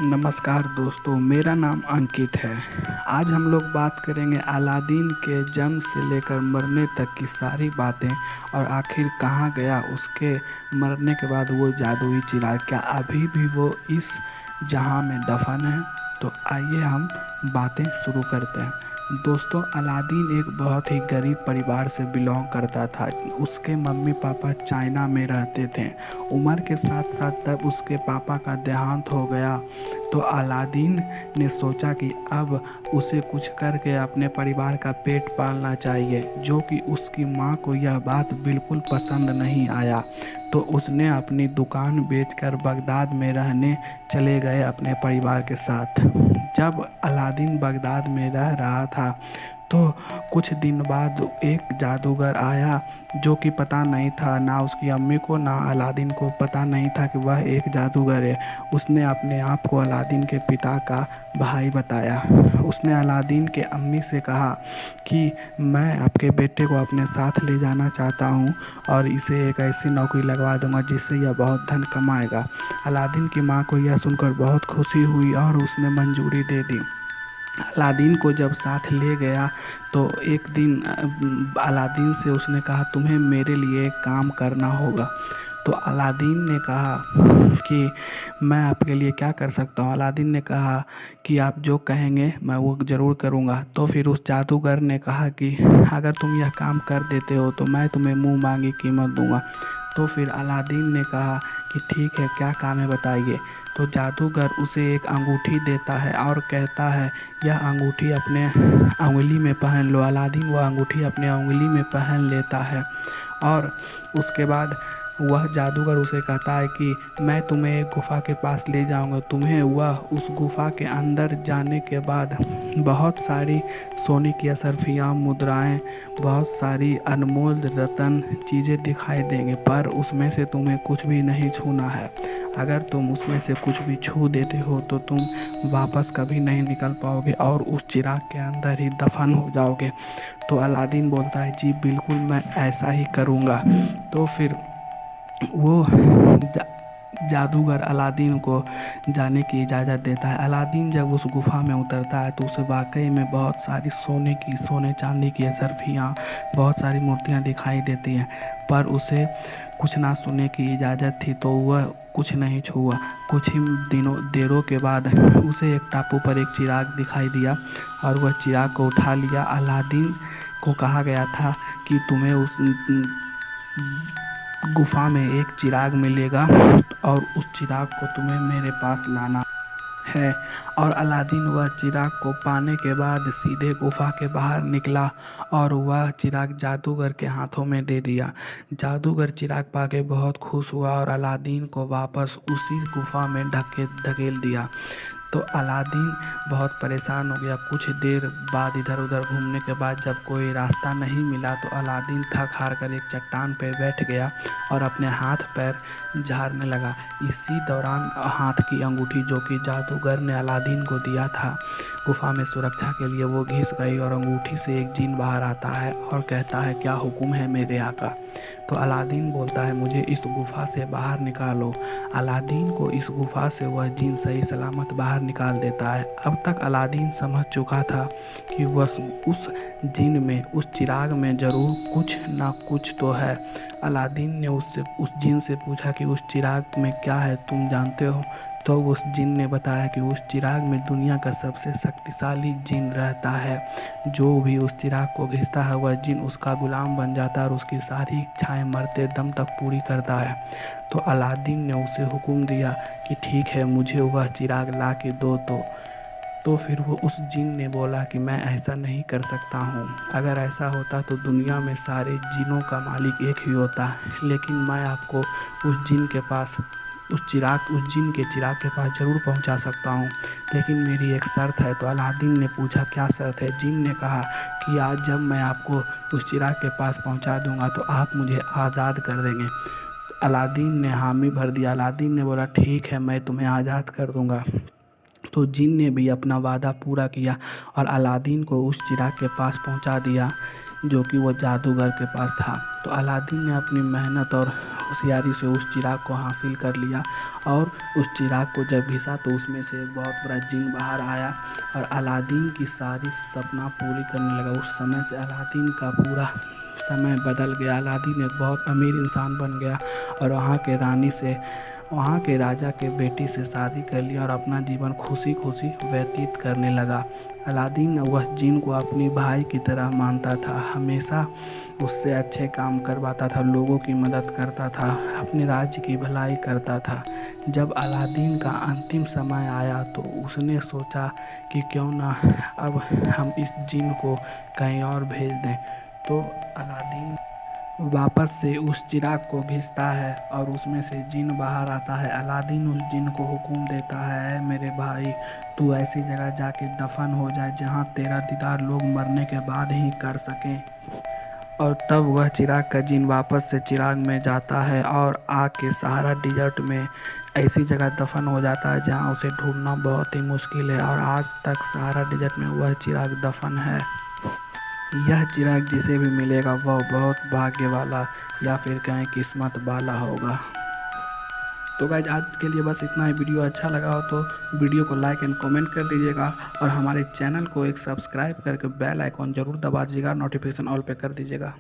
नमस्कार दोस्तों, मेरा नाम अंकित है। आज हम लोग बात करेंगे अलादीन के जन्म से लेकर मरने तक की सारी बातें और आखिर कहाँ गया उसके मरने के बाद वो जादुई चिराग, क्या अभी भी वो इस जहां में दफन है। तो आइए हम बातें शुरू करते हैं। दोस्तों, अलादीन एक बहुत ही गरीब परिवार से बिलोंग करता था। उसके मम्मी पापा चाइना में रहते थे। उम्र के साथ साथ तब उसके पापा का देहांत हो गया, तो अलादीन ने सोचा कि अब उसे कुछ करके अपने परिवार का पेट पालना चाहिए, जो कि उसकी माँ को यह बात बिल्कुल पसंद नहीं आया। तो उसने अपनी दुकान बेचकर बगदाद में रहने चले गए अपने परिवार के साथ। जब अलादीन बगदाद में रह रहा था तो कुछ दिन बाद एक जादूगर आया, जो कि पता नहीं था, ना उसकी अम्मी को ना अलादीन को पता नहीं था कि वह एक जादूगर है। उसने अपने आप को अलादीन के पिता का भाई बताया। उसने अलादीन के अम्मी से कहा कि मैं आपके बेटे को अपने साथ ले जाना चाहता हूँ और इसे एक ऐसी नौकरी लगवा दूंगा जिससे यह बहुत धन कमाएगा। अलादीन की माँ को यह सुनकर बहुत खुशी हुई और उसने मंजूरी दे दी। अलादीन को जब साथ ले गया तो एक दिन अलादीन से उसने कहा, तुम्हें मेरे लिए एक काम करना होगा। तो अलादीन ने कहा कि मैं आपके लिए क्या कर सकता हूँ। अलादीन ने कहा कि आप जो कहेंगे मैं वो ज़रूर करूँगा। तो फिर उस जादूगर ने कहा कि अगर तुम यह काम कर देते हो तो मैं तुम्हें मुँह मांगी कीमत दूंगा। तो फिर अलादीन ने कहा कि ठीक है, क्या काम है बताइए। तो जादूगर उसे एक अंगूठी देता है और कहता है, यह अंगूठी अपने उंगली में पहन लो। अलादीन वह अंगूठी अपने उंगली में पहन लेता है और उसके बाद वह जादूगर उसे कहता है कि मैं तुम्हें एक गुफ़ा के पास ले जाऊंगा। तुम्हें वह उस गुफ़ा के अंदर जाने के बाद बहुत सारी सोने की असरफियाँ, मुद्राएं, बहुत सारी अनमोल रत्न चीज़ें दिखाई देंगे, पर उसमें से तुम्हें कुछ भी नहीं छूना है। अगर तुम उसमें से कुछ भी छू देते हो तो तुम वापस कभी नहीं निकल पाओगे और उस चिराग के अंदर ही दफन हो जाओगे। तो अलादीन बोलता है, जी बिल्कुल, मैं ऐसा ही करूँगा। तो फिर वो जा, जादूगर अलादीन को जाने की इजाज़त देता है। अलादीन जब उस गुफ़ा में उतरता है तो उसे वाकई में बहुत सारी सोने चांदी की असरफियाँ, बहुत सारी मूर्तियाँ दिखाई देती हैं, पर उसे कुछ ना सुनने की इजाज़त थी, तो वह कुछ नहीं छुआ। कुछ ही देरों के बाद उसे एक टापू पर एक चिराग दिखाई दिया और वह चिराग को उठा लिया। अलादीन को कहा गया था कि तुम्हें उस गुफा में एक चिराग मिलेगा और उस चिराग को तुम्हें मेरे पास लाना है। और अलादीन वह चिराग को पाने के बाद सीधे गुफा के बाहर निकला और वह चिराग जादूगर के हाथों में दे दिया। जादूगर चिराग पाके बहुत खुश हुआ और अलादीन को वापस उसी गुफा में धकेल दिया। तो अलादीन बहुत परेशान हो गया। कुछ देर बाद इधर उधर घूमने के बाद जब कोई रास्ता नहीं मिला तो अलादीन थक हार कर एक चट्टान पर बैठ गया और अपने हाथ पैर झाड़ने लगा। इसी दौरान हाथ की अंगूठी, जो कि जादूगर ने अलादीन को दिया था गुफा में सुरक्षा के लिए, वो घिस गई और अंगूठी से एक जिन बाहर आता है और कहता है, क्या हुक्म है मेरे आका। तो अलादीन बोलता है, मुझे इस गुफा से बाहर निकालो। अलादीन को इस गुफा से वह जिन सही सलामत बाहर निकाल देता है। अब तक अलादीन समझ चुका था कि वह उस जिन में, उस चिराग में ज़रूर कुछ ना कुछ तो है। अलादीन ने उस जिन से पूछा कि उस चिराग में क्या है, तुम जानते हो। तो उस जिन ने बताया कि उस चिराग में दुनिया का सबसे शक्तिशाली जिन रहता है। जो भी उस चिराग को घिसता है वह जिन उसका गुलाम बन जाता है और उसकी सारी इच्छाएं मरते दम तक पूरी करता है। तो अलादीन ने उसे हुक्म दिया कि ठीक है, मुझे वह चिराग ला के दो। तो फिर वो उस जिन ने बोला कि मैं ऐसा नहीं कर सकता हूँ। अगर ऐसा होता तो दुनिया में सारे जिनों का मालिक एक ही होता, लेकिन मैं आपको उस जिन के पास, उस जिन के चिराग के पास ज़रूर पहुंचा सकता हूं, लेकिन मेरी एक शर्त है। तो अलादीन ने पूछा, क्या शर्त है। जिन ने कहा कि आज जब मैं आपको उस चिराग के पास पहुंचा दूंगा तो आप मुझे आज़ाद कर देंगे। तो अलादीन ने हामी भर दिया। अलादीन ने बोला, ठीक है, मैं तुम्हें आज़ाद कर दूंगा। तो जिन ने भी अपना वादा पूरा किया और अलादीन को उस चिराग के पास पहुंचा दिया जो कि वो जादूगर के पास था। तो अलादीन ने अपनी मेहनत और होशियारी से उस चिराग को हासिल कर लिया और उस चिराग को जब घिसा तो उसमें से एक बहुत बड़ा जिन बाहर आया और अलादीन की सारी सपना पूरी करने लगा। उस समय से अलादीन का पूरा समय बदल गया। अलादीन एक बहुत अमीर इंसान बन गया और वहाँ के राजा के बेटी से शादी कर लिया और अपना जीवन खुशी खुशी व्यतीत करने लगा। अलादीन वह जिन को अपनी भाई की तरह मानता था, हमेशा उससे अच्छे काम करवाता था, लोगों की मदद करता था, अपने राज्य की भलाई करता था। जब अलादीन का अंतिम समय आया तो उसने सोचा कि क्यों ना अब हम इस जिन को कहीं और भेज दें। तो अलादीन वापस से उस चिराग को घिसता है और उसमें से जिन बाहर आता है। अलादीन उस जिन को हुक्म देता है, मेरे भाई तू ऐसी जगह जाके दफन हो जाए जहाँ तेरा दीदार लोग मरने के बाद ही कर सकें। और तब वह चिराग का जिन वापस से चिराग में जाता है और आके सहारा डिजर्ट में ऐसी जगह दफन हो जाता है जहाँ उसे ढूंढना बहुत ही मुश्किल है और आज तक सहारा डिजर्ट में वह चिराग दफन है। यह चिराग जिसे भी मिलेगा वह बहुत भाग्य वाला या फिर कहें किस्मत वाला होगा। तो गाइज आज के लिए बस इतना ही। वीडियो अच्छा लगा हो तो वीडियो को लाइक एंड कमेंट कर दीजिएगा और हमारे चैनल को एक सब्सक्राइब करके बेल आइकॉन ज़रूर दबा दीजिएगा, नोटिफिकेशन ऑल पे कर दीजिएगा।